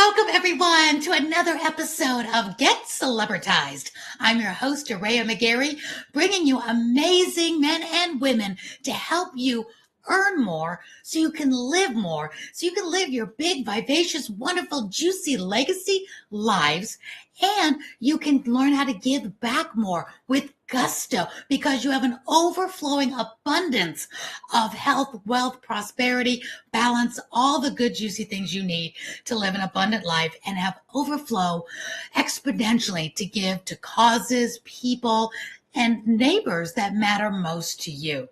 Welcome, everyone, to another episode of Get Celebritized. I'm your host, Aurea McGarry, bringing you amazing men and women to help you earn more so you can live more, so you can live your big, vivacious, wonderful, juicy legacy lives, and you can learn how to give back more with gusto because you have an overflowing abundance of health, wealth, prosperity, balance, all the good, juicy things you need to live an abundant life and have overflow exponentially to give to causes, people, and neighbors that matter most to you.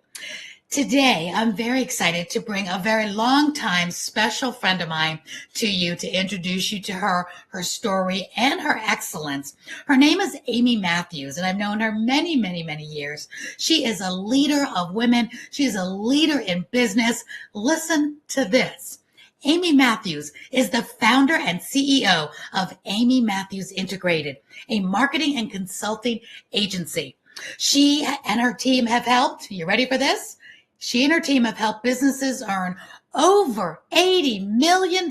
Today, I'm very excited to bring a very long-time special friend of mine to you to introduce you to her story, and her excellence. Her name is Emmy Matthews, and I've known her many, many, many years. She is a leader of women. She is a leader in business. Listen to this. Emmy Matthews is the founder and CEO of Emmy Matthews Integrated, a marketing and consulting agency. She and her team have helped, you ready for this? She and her team have helped businesses earn over $80 million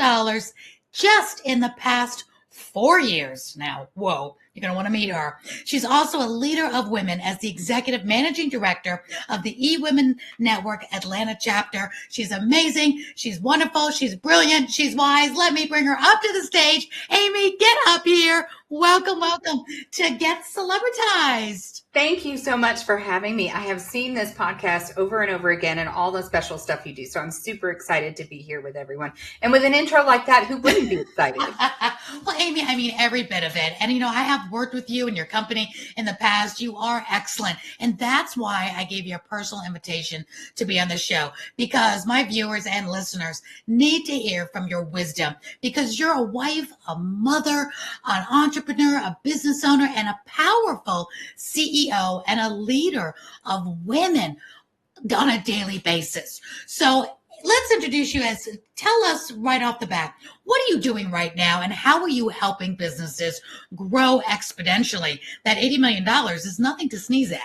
just in the past 4 years now. Whoa, you're going to want to meet her. She's also a leader of women as the executive managing director of the eWomen Network Atlanta chapter. She's amazing. She's wonderful. She's brilliant. She's wise. Let me bring her up to the stage. Amy, get up here. Welcome, welcome to Get Celebritized. Thank you so much for having me. I have seen this podcast over and over again and all the special stuff you do. So I'm super excited to be here with everyone. And with an intro like that, who wouldn't be excited? Well, Amy, I mean, every bit of it. And, I have worked with you and your company in the past. You are excellent. And that's why I gave you a personal invitation to be on the show, because my viewers and listeners need to hear from your wisdom, because you're a wife, a mother, an entrepreneur, a business owner, and a powerful CEO and a leader of women on a daily basis. So let's introduce you tell us right off the bat, what are you doing right now and how are you helping businesses grow exponentially? That $80 million is nothing to sneeze at.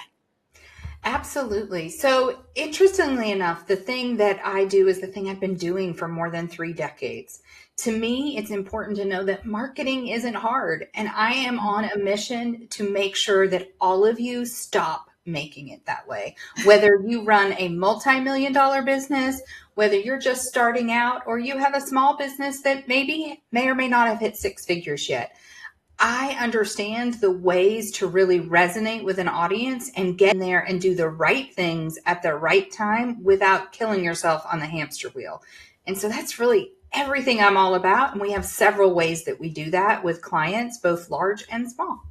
Absolutely. So interestingly enough, the thing that I do is the thing I've been doing for more than 3 decades. To me, it's important to know that marketing isn't hard. And I am on a mission to make sure that all of you stop making it that way. Whether you run a multi-million-dollar business, whether you're just starting out, or you have a small business that may or may not have hit 6 figures yet. I understand the ways to really resonate with an audience and get in there and do the right things at the right time without killing yourself on the hamster wheel. And so that's really everything I'm all about. And we have several ways that we do that with clients, both large and small.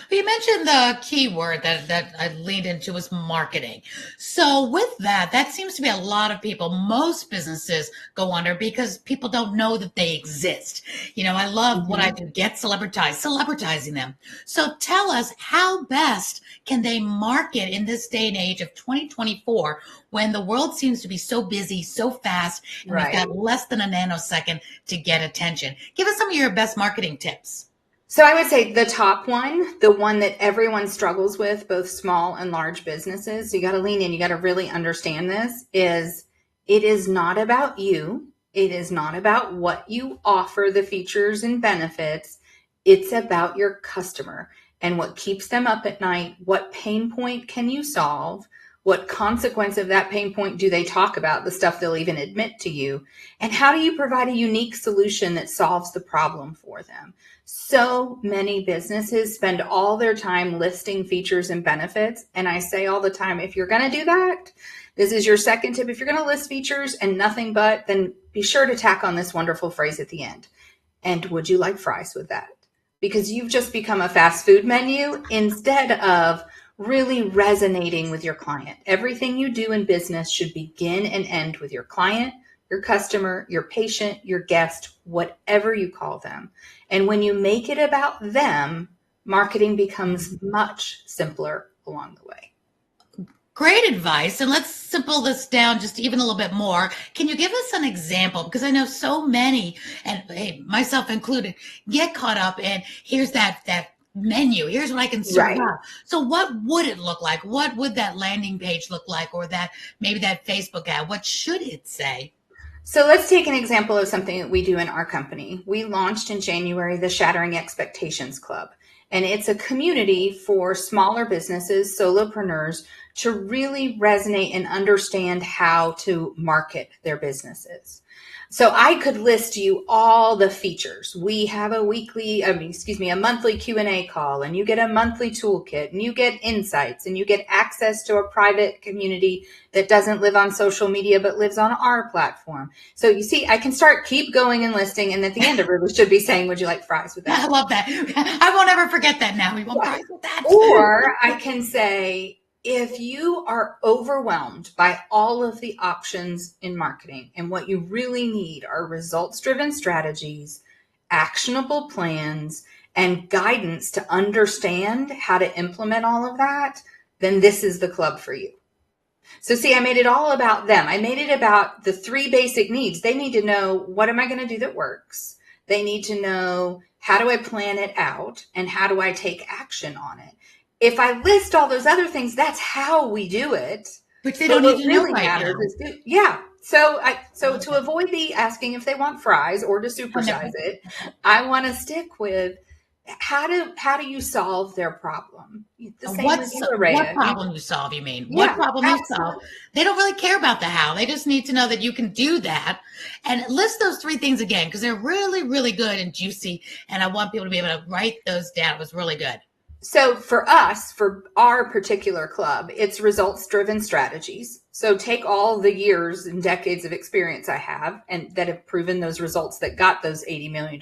You mentioned the key word that I leaned into was marketing. So with that seems to be a lot of people, most businesses go under because people don't know that they exist. I love what I do, Get Celebritized, celebritizing them. So tell us, how best can they market in this day and age of 2024 when the world seems to be so busy, so fast, and We've got less than a nanosecond to get attention? Give us some of your best marketing tips. So I would say the top one, the one that everyone struggles with, both small and large businesses, you got to lean in, you got to really understand this, is it is not about you. It is not about what you offer, the features and benefits. It's about your customer and what keeps them up at night. What pain point can you solve? What consequence of that pain point do they talk about, the stuff they'll even admit to you? And how do you provide a unique solution that solves the problem for them? So many businesses spend all their time listing features and benefits. And I say all the time, if you're going to do that, this is your second tip. If you're going to list features and nothing but, then be sure to tack on this wonderful phrase at the end. And would you like fries with that? Because you've just become a fast food menu instead of really resonating with your client. Everything you do in business should begin and end with your client, your customer, your patient, your guest, whatever you call them. And when you make it about them, marketing becomes much simpler along the way. Great advice. And let's simple this down just even a little bit more. Can you give us an example? Because I know so many, and hey, myself included, get caught up in here's that menu. Here's what I can serve up. So what would it look like? What would that landing page look like? Or maybe that Facebook ad? What should it say? So let's take an example of something that we do in our company. We launched in January the Shattering Expectations Club, and it's a community for smaller businesses, solopreneurs, to really resonate and understand how to market their businesses. So I could list you all the features. We have a monthly Q&A call, and you get a monthly toolkit, and you get insights, and you get access to a private community that doesn't live on social media, but lives on our platform. So you see, I can keep going and listing. And at the end of it, we should be saying, would you like fries with that? I love that. I won't ever forget that now. We want fries with that. Or I can say, if you are overwhelmed by all of the options in marketing and what you really need are results-driven strategies, actionable plans, and guidance to understand how to implement all of that, then this is the club for you. So see, I made it all about them. I made it about the 3 basic needs. They need to know, what am I going to do that works? They need to know, how do I plan it out? And how do I take action on it? If I list all those other things, that's how we do it. Which they don't need to know right now. So to avoid the asking if they want fries or to supersize it, I want to stick with, how do you solve their problem? The same with you, Aurea. What problem you solve, you mean? What problem you solve? They don't really care about the how. They just need to know that you can do that. And list those 3 things again, because they're really, really good and juicy. And I want people to be able to write those down. It was really good. So for us, for our particular club, it's results-driven strategies. So take all the years and decades of experience I have and that have proven those results that got those $80 million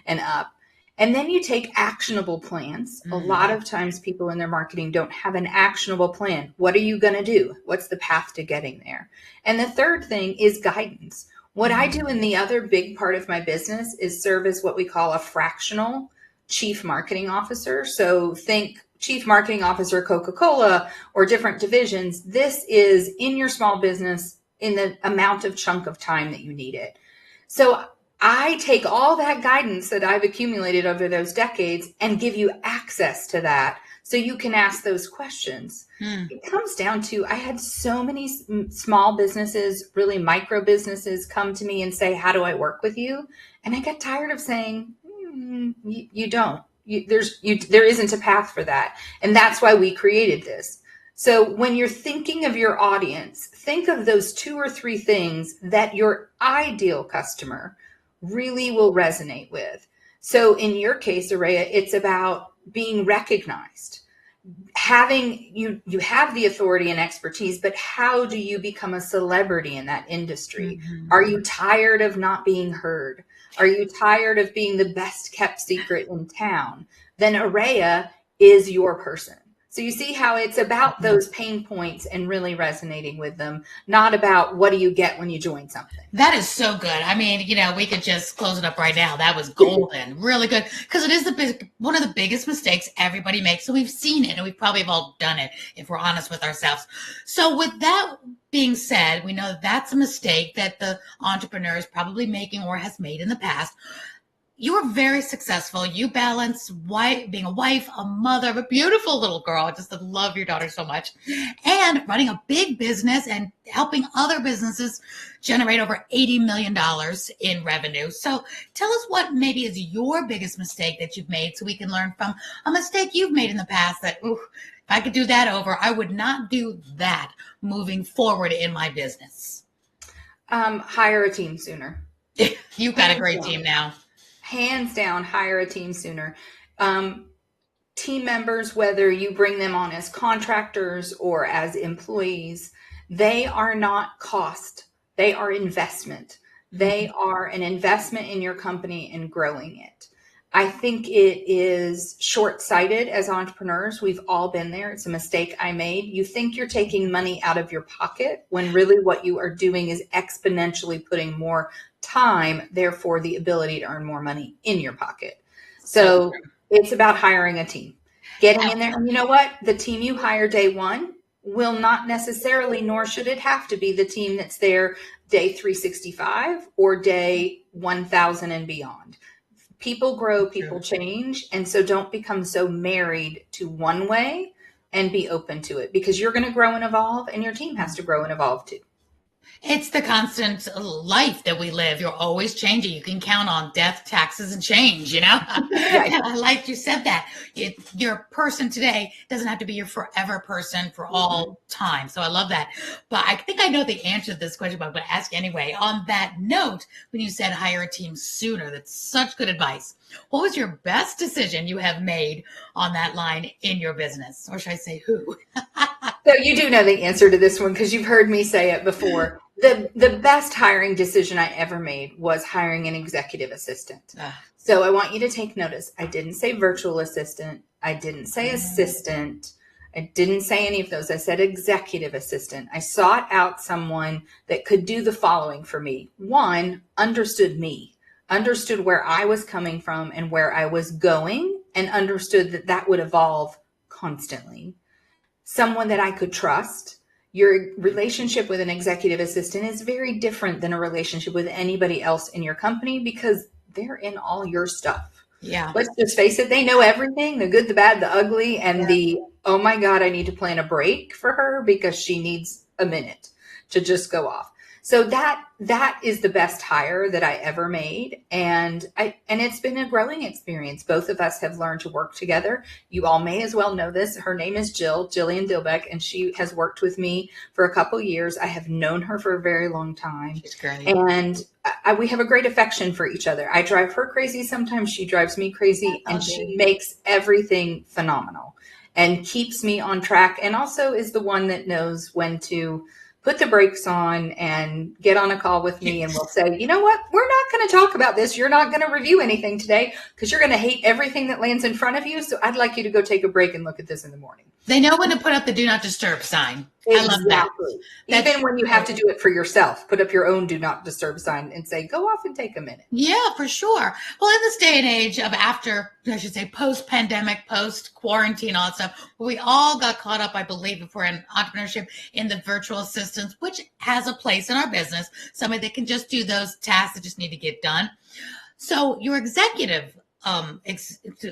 and up. And then you take actionable plans. A lot of times people in their marketing don't have an actionable plan. What are you going to do? What's the path to getting there? And the third thing is guidance. What I do in the other big part of my business is serve as what we call a fractional chief marketing officer. So think chief marketing officer, Coca-Cola, or different divisions. This is in your small business in the amount of chunk of time that you need it. So I take all that guidance that I've accumulated over those decades and give you access to that so you can ask those questions. It comes down to, I had so many small businesses, really micro businesses, come to me and say, how do I work with you? And I got tired of saying, you don't. There isn't a path for that. And that's why we created this. So when you're thinking of your audience, think of those 2 or 3 things that your ideal customer really will resonate with. So in your case, Aurea, it's about being recognized. You have the authority and expertise, but how do you become a celebrity in that industry? Are you tired of not being heard? Are you tired of being the best kept secret in town? Then Aurea is your person. So you see how it's about those pain points and really resonating with them, not about what do you get when you join something. That is so good. I mean, we could just close it up right now. That was golden. Really good. Because it is one of the biggest mistakes everybody makes. So we've seen it and we probably have all done it if we're honest with ourselves. So with that being said, we know that's a mistake that the entrepreneur is probably making or has made in the past. You are very successful. You balance being a wife, a mother of a beautiful little girl. I just love your daughter so much. And running a big business and helping other businesses generate over $80 million in revenue. So tell us what maybe is your biggest mistake that you've made so we can learn from a mistake you've made in the past that, if I could do that over, I would not do that moving forward in my business. Hire a team sooner. You've got a great team now. Hands down, hire a team sooner. Team members, whether you bring them on as contractors or as employees, they are not cost. They are investment. They are an investment in your company and growing it. I think it is short-sighted as entrepreneurs. We've all been there. It's a mistake I made. You think you're taking money out of your pocket when really what you are doing is exponentially putting more time, therefore the ability to earn more money in your pocket. So it's about hiring a team, getting in there. And you know what? The team you hire day one will not necessarily, nor should it have to be the team that's there day 365 or day 1000 and beyond. People grow, people change. And so don't become so married to one way and be open to it, because you're going to grow and evolve and your team has to grow and evolve too. It's the constant life that we live. You're always changing. You can count on death, taxes, and change, you know? Right. I like you said that. Your person today doesn't have to be your forever person for all time. So I love that. But I think I know the answer to this question, but I'm going to ask anyway. On that note, when you said hire a team sooner, that's such good advice. What was your best decision you have made on that line in your business? Or should I say who? So you do know the answer to this one because you've heard me say it before. The best hiring decision I ever made was hiring an executive assistant. So I want you to take notice. I didn't say virtual assistant. I didn't say assistant. I didn't say any of those. I said executive assistant. I sought out someone that could do the following for me. One, understood me, understood where I was coming from and where I was going, and understood that that would evolve constantly. Someone that I could trust. Your relationship with an executive assistant is very different than a relationship with anybody else in your company because they're in all your stuff. Yeah. Let's just face it. They know everything, the good, the bad, the ugly, and the, oh my God, I need to plan a break for her because she needs a minute to just go off. So that is the best hire that I ever made. And it's been a growing experience. Both of us have learned to work together. You all may as well know this. Her name is Jillian Dilbeck, and she has worked with me for a couple years. I have known her for a very long time. She's great. And we have a great affection for each other. I drive her crazy. Sometimes she drives me crazy, and she makes everything phenomenal and keeps me on track, and also is the one that knows when to put the brakes on and get on a call with me, and we'll say, you know what, we're not going to talk about this. You're not going to review anything today because you're going to hate everything that lands in front of you. So I'd like you to go take a break and look at this in the morning. They know when to put up the do not disturb sign. Exactly. I love that. Even when you have to do it for yourself, put up your own do not disturb sign and say, go off and take a minute. Yeah, for sure. Well, in this day and age of post-pandemic, post-quarantine, all that stuff, we all got caught up, I believe, if we're in entrepreneurship, in the virtual assistants, which has a place in our business, somebody that can just do those tasks that just need to get done. So your executive,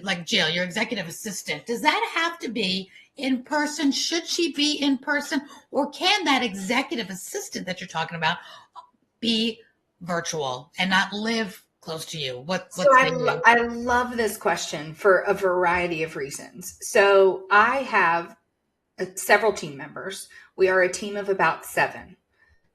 like Jill, your executive assistant, does that have to be in person? Should she be in person? Or can that executive assistant that you're talking about be virtual and not live close to you? I love this question for a variety of reasons. So I have several team members. We are a team of about 7.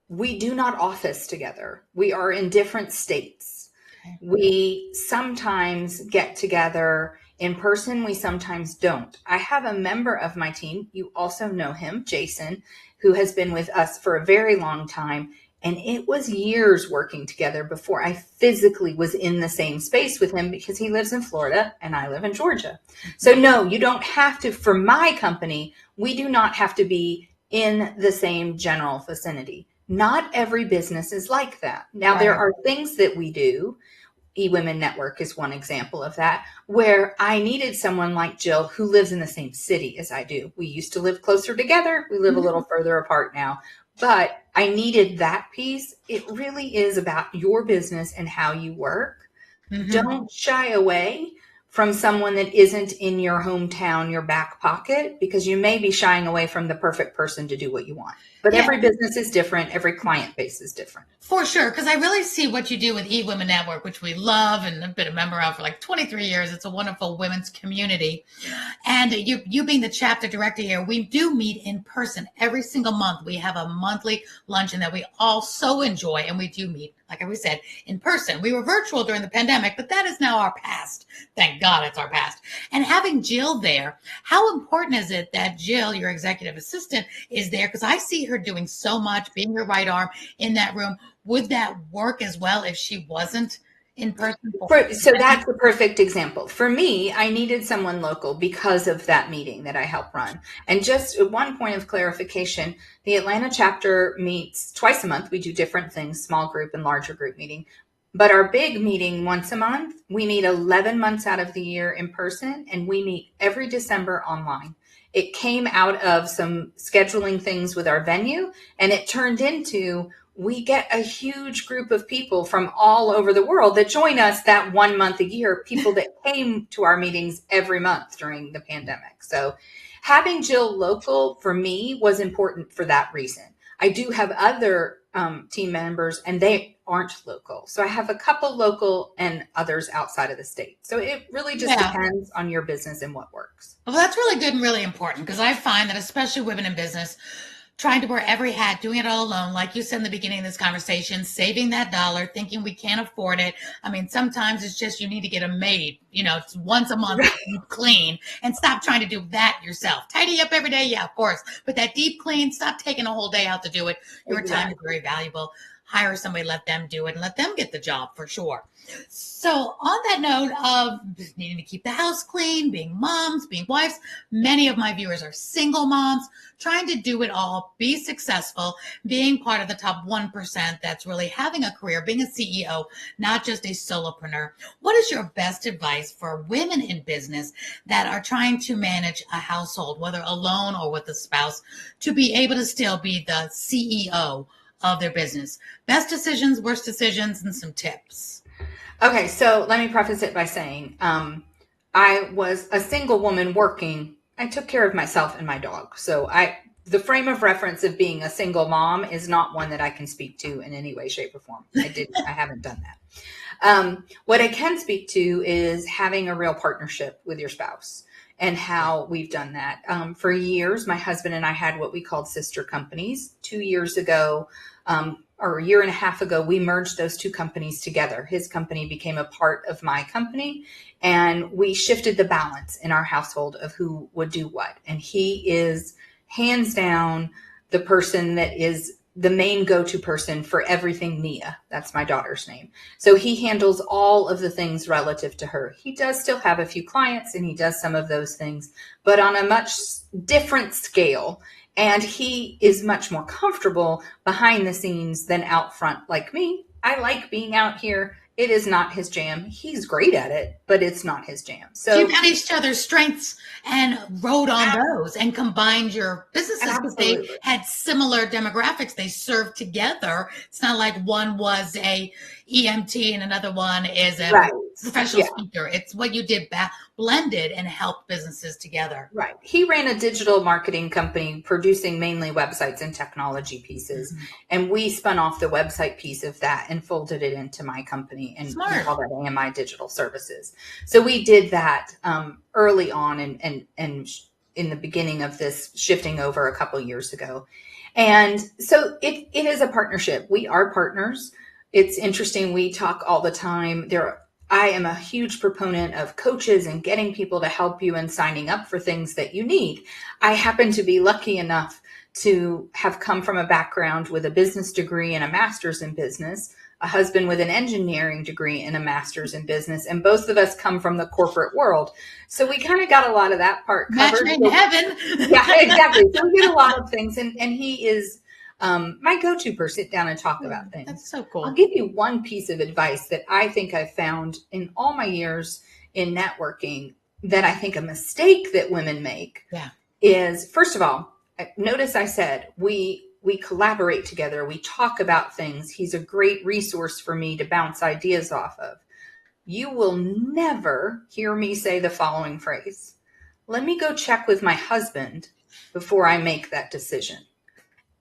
We do not office together. We are in different states. Okay. We sometimes get together in person. We sometimes don't. I have a member of my team. You also know him, Jason, who has been with us for a very long time. And it was years working together before I physically was in the same space with him because he lives in Florida and I live in Georgia. So no, you don't have to, for my company, we do not have to be in the same general vicinity. Not every business is like that. Now, There are things that we do. eWomen Network is one example of that, where I needed someone like Jill who lives in the same city as I do. We used to live closer together. We live a little further apart now. But I needed that piece. It really is about your business and how you work. Mm-hmm. Don't shy away from someone that isn't in your hometown, your back pocket, because you may be shying away from the perfect person to do what you want. But every business is different. Every client base is different. For sure. Because I really see what you do with eWomen Network, which we love and have been a member of for like 23 years. It's a wonderful women's community. And you being the chapter director here, we do meet in person every single month. We have a monthly luncheon that we all so enjoy. And we do meet, like we said, in person. We were virtual during the pandemic, but that is now our past. Thank God it's our past. And having Jill there, how important is it that Jill, your executive assistant, is there? Because I see her doing so much, being your right arm in that room. Would that work as well if she wasn't in person? So that's a perfect example. For me, I needed someone local because of that meeting that I help run. And just one point of clarification, the Atlanta chapter meets twice a month. We do different things, small group and larger group meeting. But our big meeting once a month, we meet 11 months out of the year in person, and we meet every December online. It came out of some scheduling things with our venue, and it turned into we get a huge group of people from all over the world that join us that 1 month a year, people that came to our meetings every month during the pandemic. So having Jill local for me was important for that reason. I do have other team members, and they aren't local. So I have a couple local and others outside of the state. So it really just depends on your business and what works. Well, that's really good and really important, because I find that especially women in business, trying to wear every hat, doing it all alone, like you said in the beginning of this conversation, saving that dollar, thinking we can't afford it. I mean, sometimes it's just you need to get a maid, it's once a month, deep clean, and stop trying to do that yourself. Tidy up every day, yeah, of course, but that deep clean, stop taking a whole day out to do it. Your time is very valuable. Hire somebody, let them do it, and let them get the job for sure. So on that note of needing to keep the house clean, being moms, being wives, many of my viewers are single moms, trying to do it all, be successful, being part of the top 1% that's really having a career, being a CEO, not just a solopreneur. What is your best advice for women in business that are trying to manage a household, whether alone or with a spouse, to be able to still be the CEO of their business? Best decisions, worst decisions, and some tips. Okay, so let me preface it by saying I was a single woman working. I took care of myself and my dog. So the frame of reference of being a single mom is not one that I can speak to in any way, shape, or form. I haven't done that. What I can speak to is having a real partnership with your spouse and how we've done that. For years, my husband and I had what we called sister companies. 2 years ago, or a year and a half ago, we merged those two companies together. His company became a part of my company, and we shifted the balance in our household of who would do what. And he is hands down the person that is the main go-to person for everything Mia. That's my daughter's name. So he handles all of the things relative to her. He does still have a few clients, and he does some of those things, but on a much different scale. And he is much more comfortable behind the scenes than out front like me. I like being out here. It is not his jam. He's great at it, but it's not his jam. So you had each other's strengths and rode on those and combined your businesses because they had similar demographics. They served together. It's not like one was a EMT and another one is a professional speaker. It's what you did blended and helped businesses together. Right. He ran a digital marketing company producing mainly websites and technology pieces. Mm-hmm. And we spun off the website piece of that and folded it into my company and we call that AMI Digital Services. So we did that early on and in the beginning of this shifting over a couple years ago. And so it is a partnership. We are partners. It's interesting. We talk all the time. I am a huge proponent of coaches and getting people to help you and signing up for things that you need. I happen to be lucky enough to have come from a background with a business degree and a master's in business, a husband with an engineering degree and a master's in business, and both of us come from the corporate world. So we kind of got a lot of that part covered. Match made in heaven. Yeah, exactly. So we get a lot of things, and he is my go-to for sit down and talk about things. That's so cool. I'll give you one piece of advice that I think I've found in all my years in networking that I think a mistake that women make is, first of all, notice I said we collaborate together. We talk about things. He's a great resource for me to bounce ideas off of. You will never hear me say the following phrase: let me go check with my husband before I make that decision.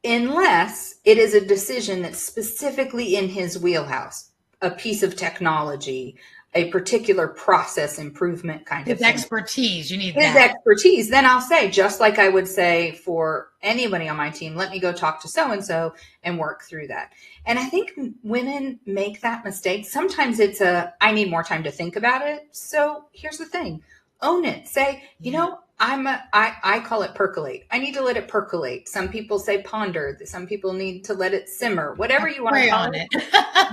Unless it is a decision that's specifically in his wheelhouse, a piece of technology, a particular process improvement kind of thing. His expertise, you need his expertise. Then I'll say, just like I would say for anybody on my team, let me go talk to so-and-so and work through that. And I think women make that mistake. Sometimes it's I need more time to think about it. So here's the thing. Own it. Say, I call it percolate. I need to let it percolate. Some people say ponder. Some people need to let it simmer, whatever you want to call it.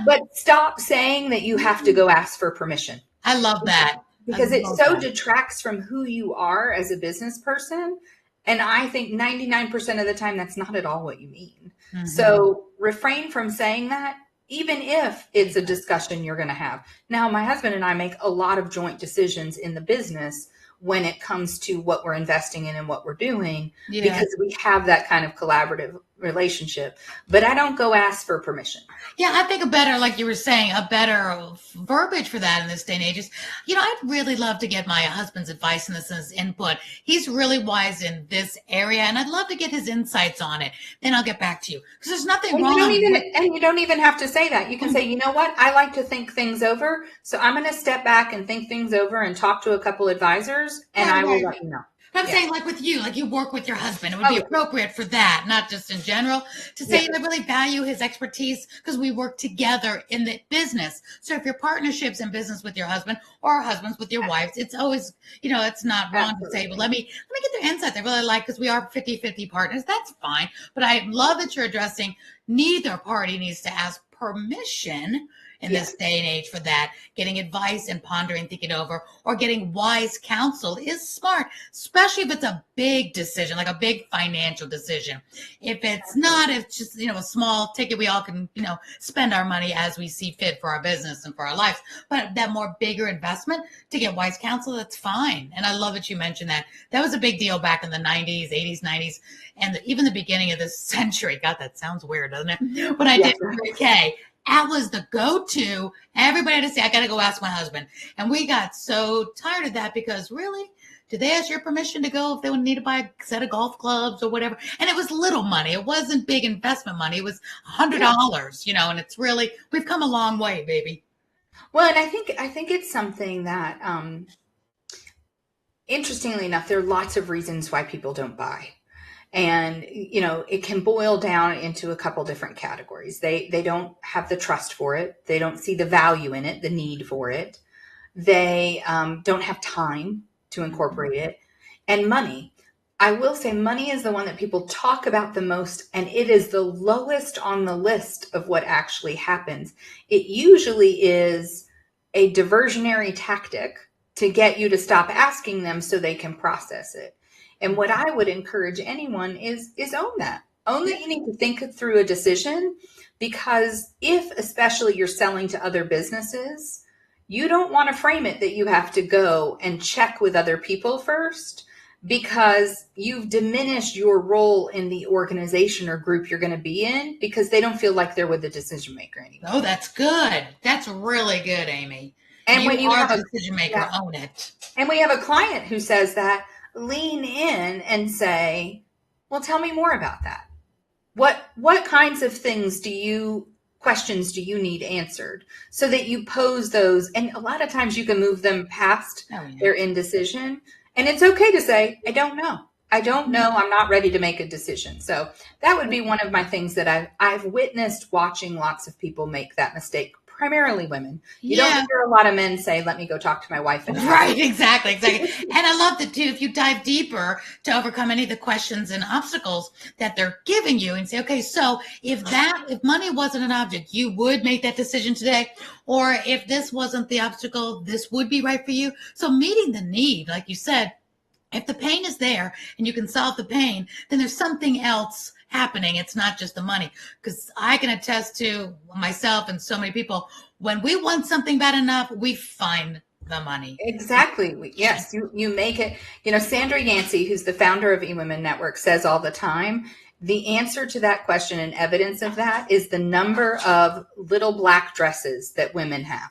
But stop saying that you have to go ask for permission. I love that. Because it so detracts from who you are as a business person. And I think 99% of the time, that's not at all what you mean. Mm-hmm. So refrain from saying that, even if it's a discussion you're going to have. Now, my husband and I make a lot of joint decisions in the business when it comes to what we're investing in and what we're doing, Yeah. because we have that kind of collaborative relationship. But I don't go ask for permission. Yeah, I think a better, like you were saying, a better verbiage for that in this day and age is, I'd really love to get my husband's advice and his input. He's really wise in this area, and I'd love to get his insights on it. Then I'll get back to you, because there's nothing And wrong. you don't even have to say that. You can say, you know what? I like to think things over. So I'm going to step back and think things over and talk to a couple advisors, and I will let you know. But I'm saying, like with you, like you work with your husband, it would be appropriate for that, not just in general, to say I really value his expertise because we work together in the business. So if your partnership's in business with your husband or husbands with your wives, it's always, it's not wrong to say, well, let me get their insights. I really like, because we are 50-50 partners. That's fine. But I love that you're addressing neither party needs to ask permission in this day and age for that. Getting advice and pondering, thinking over, or getting wise counsel is smart, especially if it's a big decision, like a big financial decision. If it's not, if it's just, a small ticket, we all can, spend our money as we see fit for our business and for our lives. But that more bigger investment, to get wise counsel, that's fine. And I love that you mentioned that. That was a big deal back in the 90s, 80s, 90s, and even the beginning of this century. God, that sounds weird, doesn't it? When I did pre-K, that was the go-to. Everybody had to say, I got to go ask my husband. And we got so tired of that, because really, did they ask your permission to go if they would need to buy a set of golf clubs or whatever? And it was little money. It wasn't big investment money. It was $100, and it's really, we've come a long way, baby. Well, and I think it's something that, interestingly enough, there are lots of reasons why people don't buy. And, it can boil down into a couple different categories. They don't have the trust for it. They don't see the value in it, the need for it. They don't have time to incorporate it. And money. I will say money is the one that people talk about the most, and it is the lowest on the list of what actually happens. It usually is a diversionary tactic to get you to stop asking them so they can process it. And what I would encourage anyone is own that. Own that you need to think through a decision, because if especially you're selling to other businesses, you don't want to frame it that you have to go and check with other people first, because you've diminished your role in the organization or group you're going to be in, because they don't feel like they're with the decision maker anymore. Oh, that's good. That's really good, Amy. And when you are the decision maker, own it. And we have a client who says that, lean in and say, well, tell me more about that. What kinds of questions do you need answered, so that you pose those? And a lot of times you can move them past their indecision. And it's okay to say, I don't know. I'm not ready to make a decision. So that would be one of my things that I've witnessed watching lots of people make that mistake. Primarily women. You don't hear a lot of men say, let me go talk to my wife. Right, exactly. And I love that too, if you dive deeper to overcome any of the questions and obstacles that they're giving you, and say, okay, so if money wasn't an object, you would make that decision today. Or if this wasn't the obstacle, this would be right for you. So meeting the need, like you said, if the pain is there and you can solve the pain, then there's something else happening. It's not just the money, because I can attest to myself and so many people, when we want something bad enough, we find the money. Exactly. Yes. You make it. Sandra Yancey, who's the founder of eWomen Network, says all the time, the answer to that question and evidence of that is the number of little black dresses that women have.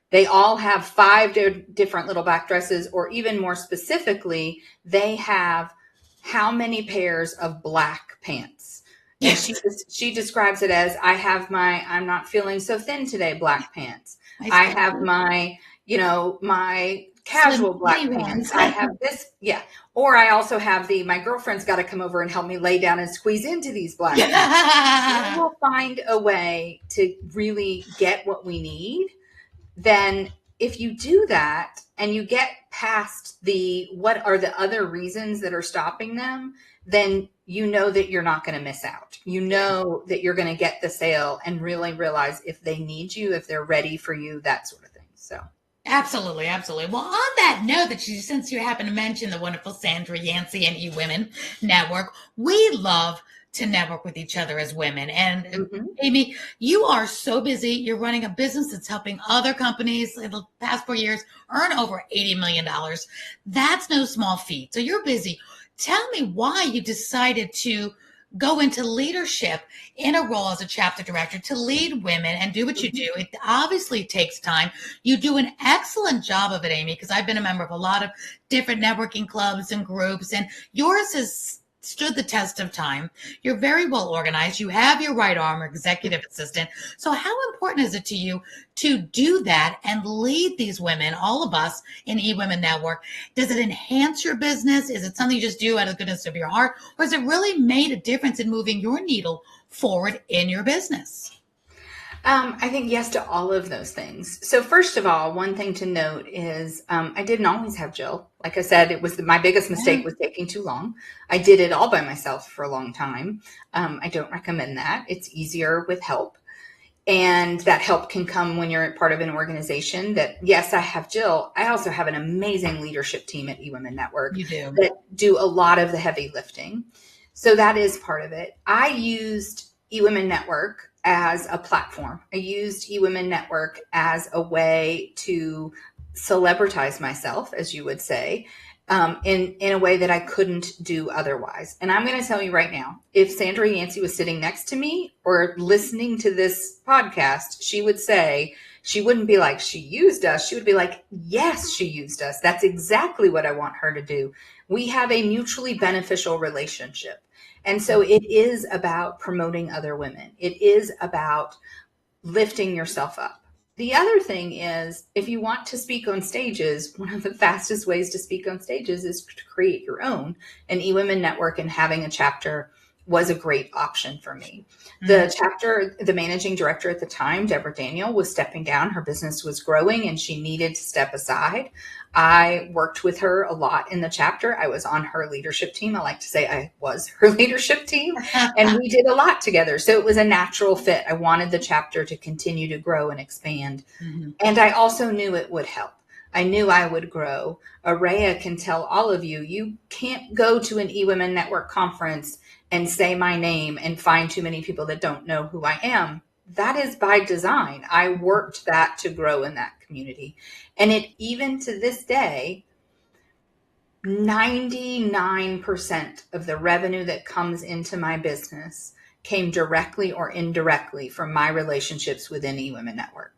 They all have 5 different little black dresses, or even more specifically, they have how many pairs of black pants. Yes. And she describes it as, I have my, I'm not feeling so thin today, black pants. I have my, my casual black pants. I have this. Yeah. Or I also have my girlfriend's got to come over and help me lay down and squeeze into these black pants. We will find a way to really get what we need. Then if you do that and you get past what are the other reasons that are stopping them, then you know that you're not going to miss out. You know that you're going to get the sale and really realize if they need you, if they're ready for you, that sort of thing. So. Absolutely. Absolutely. Well, on that note, since you happen to mention the wonderful Sandra Yancey and eWomen Network, we love to network with each other as women. And Mm-hmm. Amy, you are so busy. You're running a business that's helping other companies in the past 4 years earn over $80 million. That's no small feat. So you're busy. Tell me why you decided to go into leadership in a role as a chapter director to lead women and do what you do. It obviously takes time. You do an excellent job of it, Amy, because I've been a member of a lot of different networking clubs and groups, and yours has stood the test of time. You're very well organized. You have your right arm, executive assistant. So how important is it to you to do that and lead these women, all of us in eWomen Network? Does it enhance your business? Is it something you just do out of the goodness of your heart? Or has it really made a difference in moving your needle forward in your business? I think yes to all of those things. So first of all, one thing to note is I didn't always have Jill. Like I said, it was my biggest mistake was taking too long. I did it all by myself for a long time. I don't recommend that. It's easier with help. And that help can come when you're part of an organization that, yes, I have Jill. I also have an amazing leadership team at eWomen Network that do a lot of the heavy lifting. So that is part of it. I used eWomen Network as a platform. I used eWomen Network as a way to celebritize myself, as you would say, in a way that I couldn't do otherwise. And I'm going to tell you right now, if Sandra Yancey was sitting next to me or listening to this podcast, she would say, she wouldn't be like, she used us. She would be like, yes, she used us. That's exactly what I want her to do. We have a mutually beneficial relationship. And so it is about promoting other women. It is about lifting yourself up. The other thing is, if you want to speak on stages, one of the fastest ways to speak on stages is to create your own. And eWomen Network and having a chapter was a great option for me. The managing director at the time, Deborah Daniel, was stepping down. Her business was growing and she needed to step aside. I worked with her a lot in the chapter. I was on her leadership team. I like to say I was her leadership team, and we did a lot together. So it was a natural fit. I wanted the chapter to continue to grow and expand. And I also knew it would help. I knew I would grow. Aurea can tell all of you, you can't go to an eWomen Network conference and say my name and find too many people that don't know who I am. That is by design. I worked that to grow in that community. And it, even to this day, 99% of the revenue that comes into my business came directly or indirectly from my relationships within eWomen Network.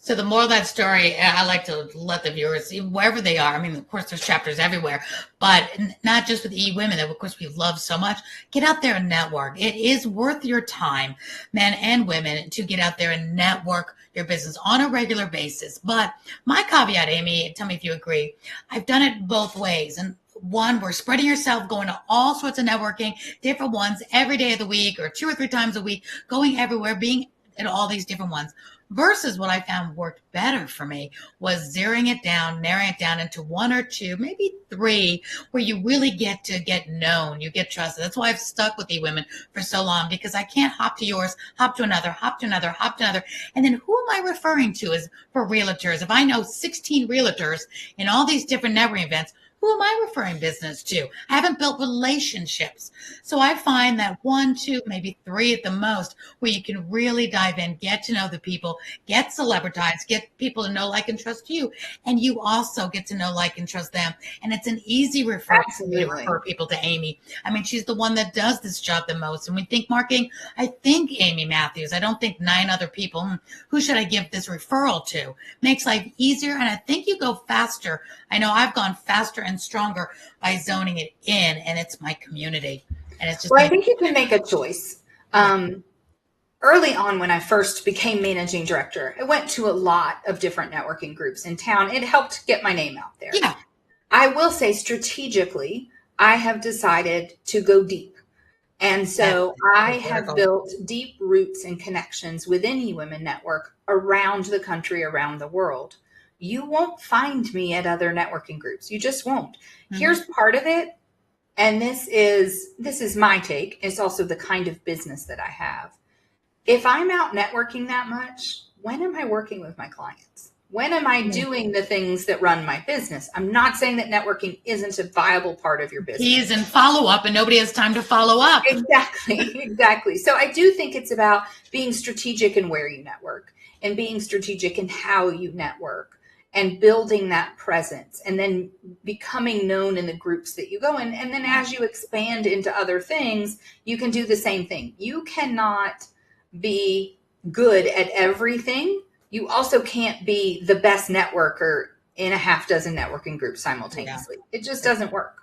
So the moral of that story, I like to let the viewers, wherever they are, I mean, of course, there's chapters everywhere, but not just with eWomen that, of course, we love so much. Get out there and network. It is worth your time, men and women, to get out there and network your business on a regular basis. But my caveat, Amy, tell me if you agree, I've done it both ways. And one, we're spreading yourself, going to all sorts of networking, different ones every day of the week or 2 or 3 times a week, going everywhere, being at all these different ones. Versus what I found worked better for me was zeroing it down, narrowing it down into 1 or 2, maybe 3, where you really get to get known, you get trusted. That's why I've stuck with eWomen for so long, because I can't hop to yours, hop to another, hop to another, hop to another. And then who am I referring to as for realtors? If I know 16 realtors in all these different networking events, who am I referring business to? I haven't built relationships. So I find that 1, 2, maybe 3 at the most, where you can really dive in, get to know the people, get celebritized, get people to know, like, and trust you. And you also get to know, like, and trust them. And it's an easy referral for me to refer people to Amy. I mean, she's the one that does this job the most. And we think marketing, I think Amy Matthews. I don't think 9 other people. Who should I give this referral to? Makes life easier. And I think you go faster. I know I've gone faster and stronger by zoning it in, and it's my community. And it's just, well, I think you can make a choice. Early on, when I first became managing director, I went to a lot of different networking groups in town. It helped get my name out there. Yeah. I will say, strategically, I have decided to go deep. And so I have built deep roots and connections within eWomen Network around the country, around the world. You won't find me at other networking groups. You just won't. Here's part of it. And this is my take. It's also the kind of business that I have. If I'm out networking that much, when am I working with my clients? When am I doing the things that run my business? I'm not saying that networking isn't a viable part of your business. Keys and follow up, and nobody has time to follow up. Exactly. So I do think it's about being strategic in where you network and being strategic in how you network and building that presence and then becoming known in the groups that you go in. And then as you expand into other things, you can do the same thing. You cannot be good at everything. You also can't be the best networker in a half dozen networking groups simultaneously. It just doesn't work.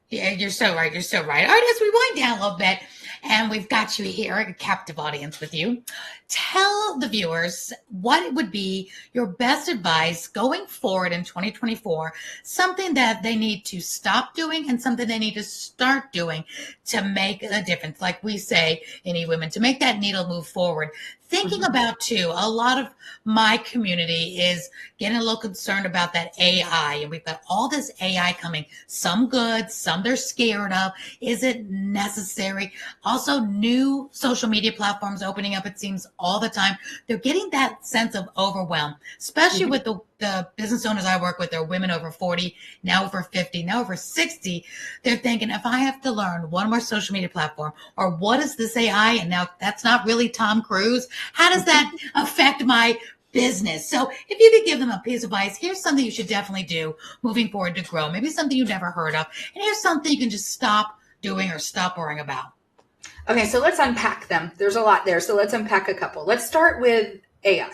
Yeah, you're so right. You're so right. All right, as we wind down a little bit, and we've got you here, a captive audience with you, tell the viewers what would be your best advice going forward in 2024, something that they need to stop doing and something they need to start doing to make a difference. Like we say, any women, to make that needle move forward. Thinking about, too, a lot of my community is getting a little concerned about that AI, and we've got all this AI coming, some good, some they're scared of. Is it necessary? Also, new social media platforms opening up, it seems, all the time. They're getting that sense of overwhelm, especially with the business owners I work with. They're women over 40, now over 50, now over 60. They're thinking, if I have to learn one more social media platform, or what is this AI? And now that's not really Tom Cruise. How does that affect my business? So if you could give them a piece of advice, here's something you should definitely do moving forward to grow. Maybe something you've never heard of. And here's something you can just stop doing or stop worrying about. Okay, so let's unpack them. There's a lot there. So let's unpack a couple. Let's start with AI.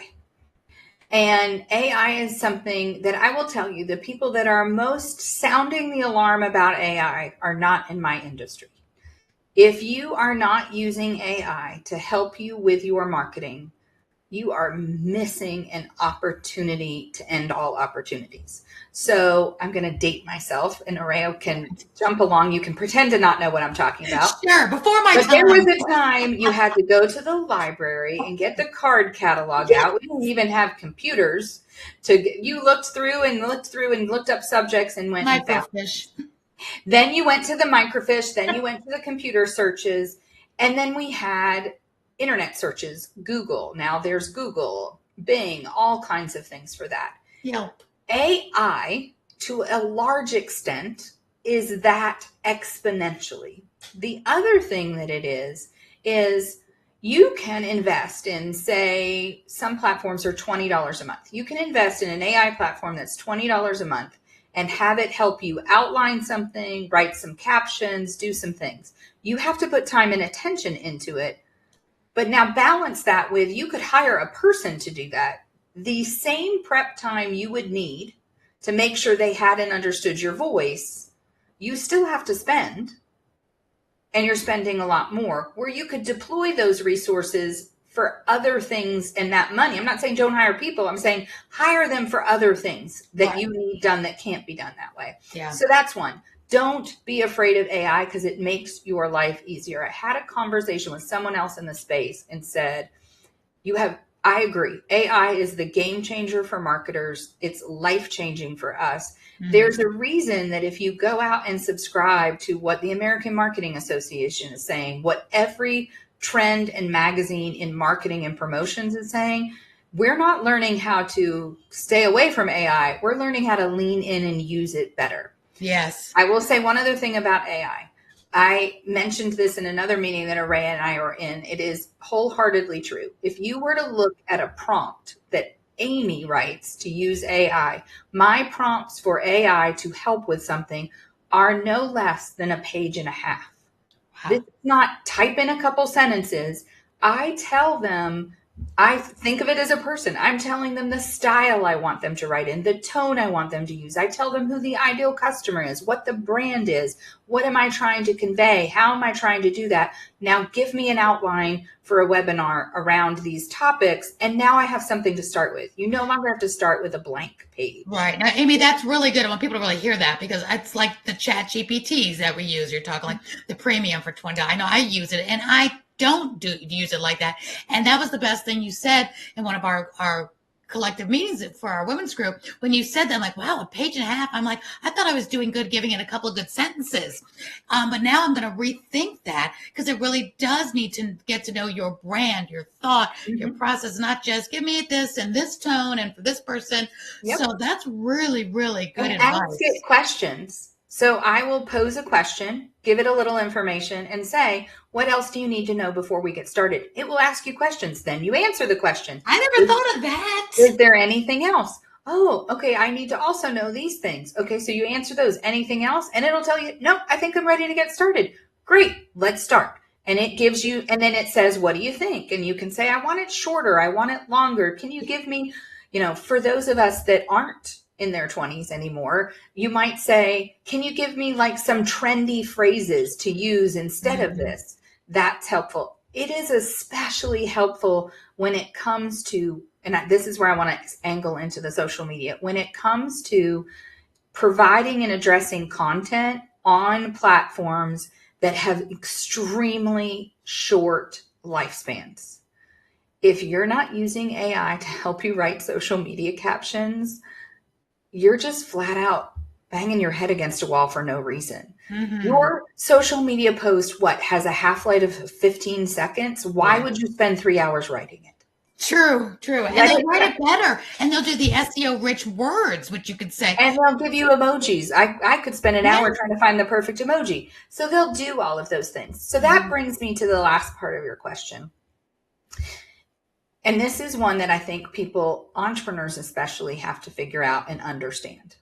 And AI is something that I will tell you, the people that are most sounding the alarm about AI are not in my industry. If you are not using AI to help you with your marketing, you are missing an opportunity to end all opportunities. So I'm going to date myself, and Aurea can jump along. You can pretend to not know what I'm talking about. Sure, before my time. There was a time you had to go to the library and get the card catalog out. We didn't even have computers. You looked through and looked up subjects and went and found. Then you went to the microfiche. Then you went to the computer searches. And then we had internet searches, Google. Now there's Google, Bing, all kinds of things for that. Yep. AI, to a large extent, is that exponentially. The other thing that it is you can invest in, say, some platforms are $20 a month. You can invest in an AI platform that's $20 a month and have it help you outline something, write some captions, do some things. You have to put time and attention into it. But now balance that with, you could hire a person to do that. The same prep time you would need to make sure they had and understood your voice, you still have to spend, and you're spending a lot more, where you could deploy those resources for other things and that money. I'm not saying don't hire people. I'm saying hire them for other things that you need done that can't be done that way. Yeah. So that's one. Don't be afraid of AI because it makes your life easier. I had a conversation with someone else in the space and said, I agree. AI is the game changer for marketers. It's life-changing for us. Mm-hmm. There's a reason that if you go out and subscribe to what the American Marketing Association is saying, what every trend and magazine in marketing and promotions is saying, we're not learning how to stay away from AI. We're learning how to lean in and use it better. Yes. I will say one other thing about AI. I mentioned this in another meeting that Aurea and I are in. It is wholeheartedly true. If you were to look at a prompt that Amy writes to use AI, my prompts for AI to help with something are no less than a page and a half. Wow. This is not type in a couple sentences. I tell them, I think of it as a person. I'm telling them the style I want them to write in, the tone I want them to use. I tell them who the ideal customer is, what the brand is, what am I trying to convey, how am I trying to do that. Now give me an outline for a webinar around these topics, and now I have something to start with. You no longer have to start with a blank page. Right. Now, Amy, that's really good. I want people to really hear that, because it's like the chat GPTs that we use. You're talking like the premium for $20. I know I use it, and I don't use it like that. And that was the best thing you said in one of our collective meetings for our women's group, when you said that, I'm like, wow, a page and a half. I'm like, I thought I was doing good giving it a couple of good sentences. But now I'm going to rethink that, because it really does need to get to know your brand, your thought, your process, not just give me this and this tone and for this person. Yep. So that's really, really good and advice. ask it questions. So I will pose a question, give it a little information, and say, what else do you need to know before we get started? It will ask you questions. Then you answer the question. I never thought of that. Is there anything else? Oh, okay, I need to also know these things. Okay, so you answer those. Anything else? And it'll tell you, nope, I think I'm ready to get started. Great, let's start. And it gives you, and then it says, what do you think? And you can say, I want it shorter. I want it longer. Can you give me, for those of us that aren't in their 20s anymore, you might say, can you give me like some trendy phrases to use instead of this? That's helpful. It is especially helpful when it comes to, and this is where I want to angle into the social media, when it comes to providing and addressing content on platforms that have extremely short lifespans. If you're not using AI to help you write social media captions, you're just flat out banging your head against a wall for no reason. Your social media post, has a half-life of 15 seconds? Why would you spend 3 hours writing it? True. And they'll write it better. And they'll do the SEO rich words, which you could say. And they'll give you emojis. I could spend an hour trying to find the perfect emoji. So they'll do all of those things. So that brings me to the last part of your question. And this is one that I think people, entrepreneurs especially, have to figure out and understand.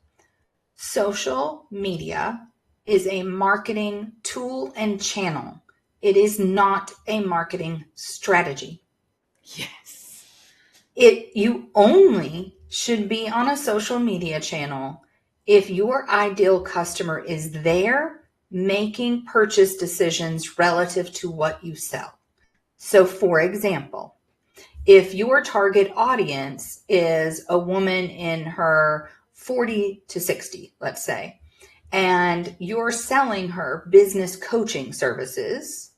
Social media is a marketing tool and channel. It is not a marketing strategy. Yes. You only should be on a social media channel if your ideal customer is there making purchase decisions relative to what you sell. So for example, if your target audience is a woman in her 40 to 60, let's say, and you're selling her business coaching services,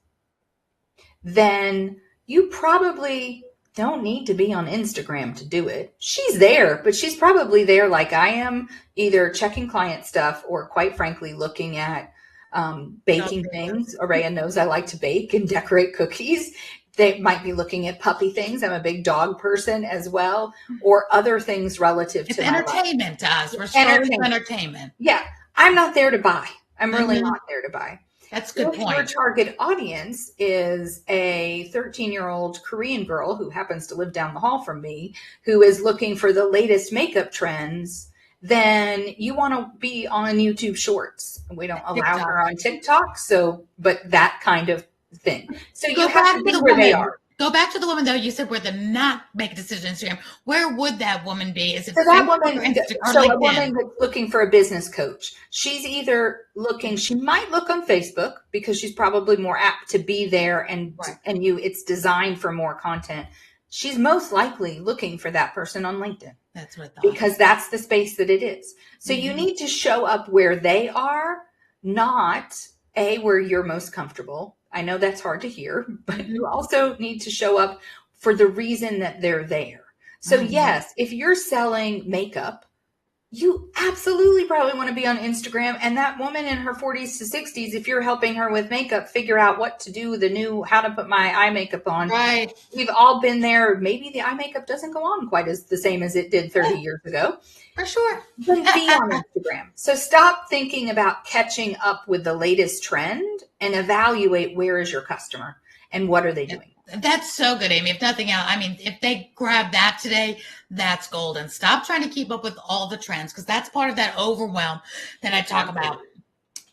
then you probably don't need to be on Instagram to do it. She's there, but she's probably there like I am, either checking client stuff or, quite frankly, looking at baking things. Aurea knows I like to bake and decorate cookies. They might be looking at puppy things. I'm a big dog person as well, or other things relative to entertainment to us. We're starting with entertainment. Yeah. I'm not there to buy. I'm really not there to buy. That's a good point. Your target audience is a 13-year-old Korean girl who happens to live down the hall from me, who is looking for the latest makeup trends. Then you want to be on YouTube Shorts. We don't allow her on TikTok. But that kind of thing. So you have to be where they are. Go back to the woman, though, you said where to not make a decision on Instagram. Where would that woman be? Is it a woman that's looking for a business coach? She's either looking, she might look on Facebook because she's probably more apt to be there and it's designed for more content. She's most likely looking for that person on LinkedIn. That's what I thought. Because that's the space that it is. So you need to show up where they are, not where you're most comfortable. I know that's hard to hear, but you also need to show up for the reason that they're there. So yes, if you're selling makeup, you absolutely probably want to be on Instagram. And that woman in her 40s to 60s, if you're helping her with makeup, figure out what to do, how to put my eye makeup on. Right. We've all been there. Maybe the eye makeup doesn't go on quite the same as it did 30 years ago. For sure. But be on Instagram. So stop thinking about catching up with the latest trend and evaluate where is your customer and what are they doing. That's so good, Amy. If nothing else, I mean, if they grab that today, that's golden. Stop trying to keep up with all the trends, because that's part of that overwhelm that I talk about.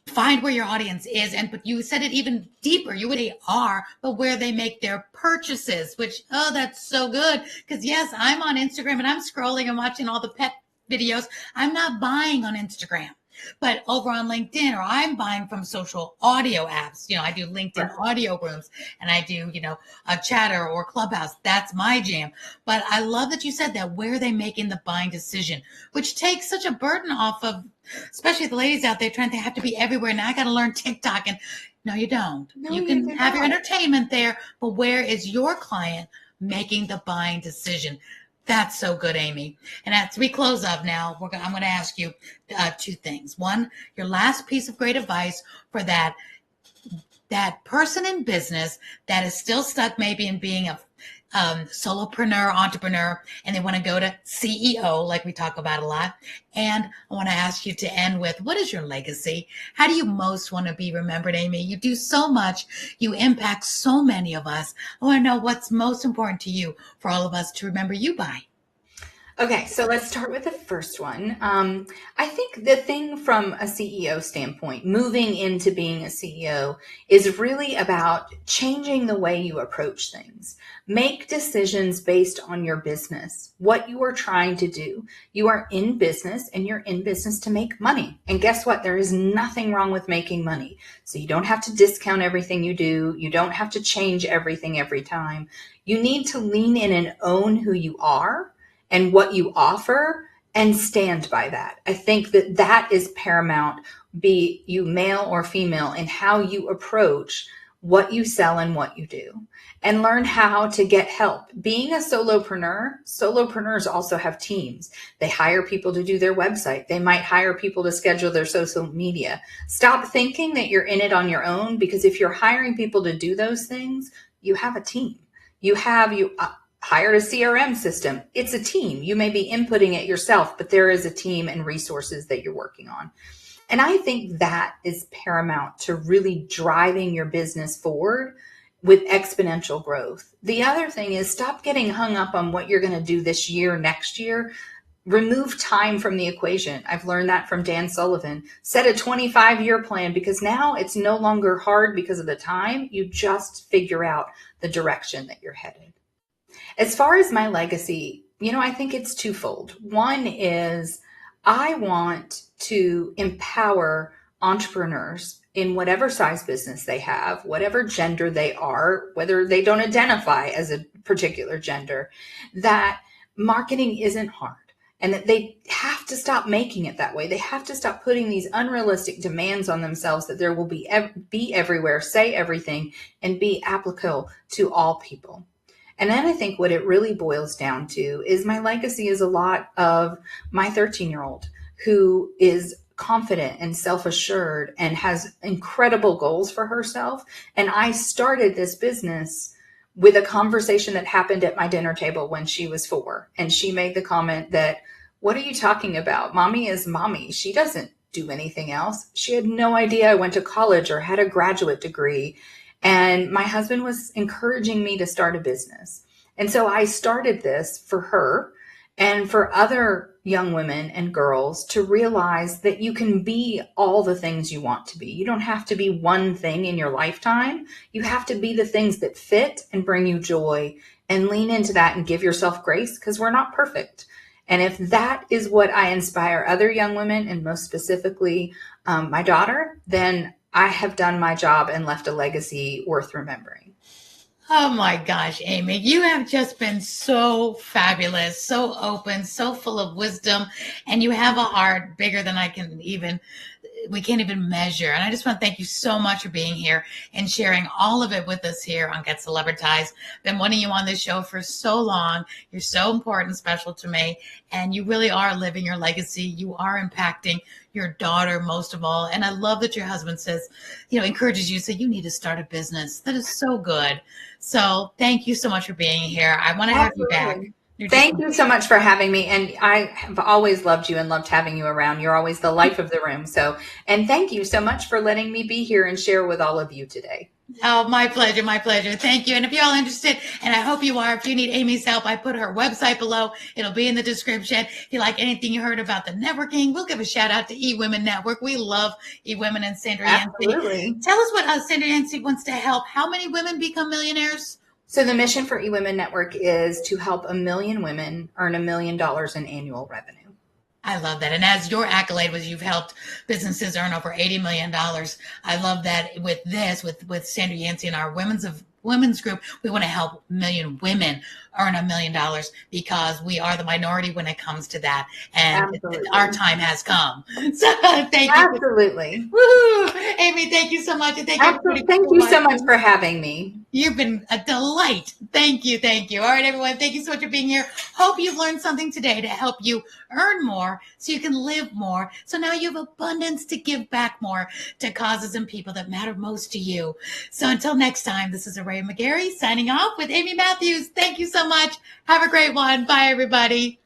Find where your audience is, but you said it even deeper. They are, but where they make their purchases, which, that's so good. Because yes, I'm on Instagram and I'm scrolling and watching all the pet videos. I'm not buying on Instagram. But over on LinkedIn, or I'm buying from social audio apps. I do LinkedIn audio rooms, and I do, a Chatter or Clubhouse. That's my jam. But I love that you said that, where they making the buying decision, which takes such a burden off of, especially the ladies out there trying to have to be everywhere. Now I got to learn TikTok, and no, you don't. You can have your entertainment there, but where is your client making the buying decision? That's so good, Amy. And as we close up now, I'm going to ask you two things. One, your last piece of great advice for that person in business that is still stuck maybe in being a solopreneur, entrepreneur, and they want to go to CEO, like we talk about a lot. And I want to ask you to end with, what is your legacy? How do you most want to be remembered, Amy? You do so much. You impact so many of us. I want to know what's most important to you for all of us to remember you by. Okay, so let's start with the first one. I think the thing from a CEO standpoint, moving into being a CEO, is really about changing the way you approach things. Make decisions based on your business, what you are trying to do. You are in business and you're in business to make money. And guess what? There is nothing wrong with making money. So you don't have to discount everything you do. You don't have to change everything every time. You need to lean in and own who you are and what you offer and stand by that. I think that that is paramount, be you male or female, in how you approach what you sell and what you do, and learn how to get help. Being a solopreneurs also have teams. They hire people to do their website. They might hire people to schedule their social media. Stop thinking that you're in it on your own, because if you're hiring people to do those things, you have a team. You hired a CRM system. It's a team. You may be inputting it yourself, but there is a team and resources that you're working on. And I think that is paramount to really driving your business forward with exponential growth. The other thing is, stop getting hung up on what you're going to do this year, next year. Remove time from the equation. I've learned that from Dan Sullivan. Set a 25-year plan, because now it's no longer hard because of the time. You just figure out the direction that you're headed. As far as my legacy, I think it's twofold. One is, I want to empower entrepreneurs in whatever size business they have, whatever gender they are, whether they don't identify as a particular gender, that marketing isn't hard, and that they have to stop making it that way. They have to stop putting these unrealistic demands on themselves that there will be everywhere, say everything, and be applicable to all people. And then I think what it really boils down to is, my legacy is a lot of my 13-year-old who is confident and self-assured and has incredible goals for herself. And I started this business with a conversation that happened at my dinner table when she was 4. And she made the comment that, "What are you talking about? Mommy is mommy. She doesn't do anything else." She had no idea I went to college or had a graduate degree. And my husband was encouraging me to start a business. And so I started this for her and for other young women and girls to realize that you can be all the things you want to be. You don't have to be one thing in your lifetime. You have to be the things that fit and bring you joy, and lean into that and give yourself grace, because we're not perfect. And if that is what I inspire other young women, and most specifically my daughter, then I have done my job and left a legacy worth remembering. Oh my gosh, Amy, you have just been so fabulous, so open, so full of wisdom, and you have a heart bigger than we can't even measure. And I just want to thank you so much for being here and sharing all of it with us here on Get Celebritized. Been wanting you on this show for so long. You're so important, special to me, and you really are living your legacy. You are impacting your daughter most of all. And I love that your husband says, encourages you to say you need to start a business. That is so good. So thank you so much for being here. I want to have you back. Thank you so much for having me. And I have always loved you and loved having you around. You're always the life of the room. And thank you so much for letting me be here and share with all of you today. Oh, my pleasure. My pleasure. Thank you. And if you're all interested, and I hope you are, if you need Amy's help, I put her website below. It'll be in the description. If you like anything you heard about the networking, we'll give a shout out to eWomen Network. We love eWomen and Sandra Absolutely. Yancey. Tell us what Sandra Yancey wants to help. How many women become millionaires? So the mission for eWomen Network is to help 1 million women earn $1 million in annual revenue. I love that. And as your accolade was, you've helped businesses earn over $80 million. I love that with this, with Sandra Yancey and our women's group, we want to help 1 million women earn $1 million, because we are the minority when it comes to that. And Absolutely. Our time has come. So thank you. Absolutely. Woohoo! Amy, thank you so much. And thank you so much for having me. You've been a delight. Thank you. Thank you. All right, everyone. Thank you so much for being here. Hope you've learned something today to help you earn more so you can live more. So now you have abundance to give back more to causes and people that matter most to you. So until next time, this is Aurea McGarry signing off with Amy Matthews. Thank you so much. Have a great one. Bye, everybody.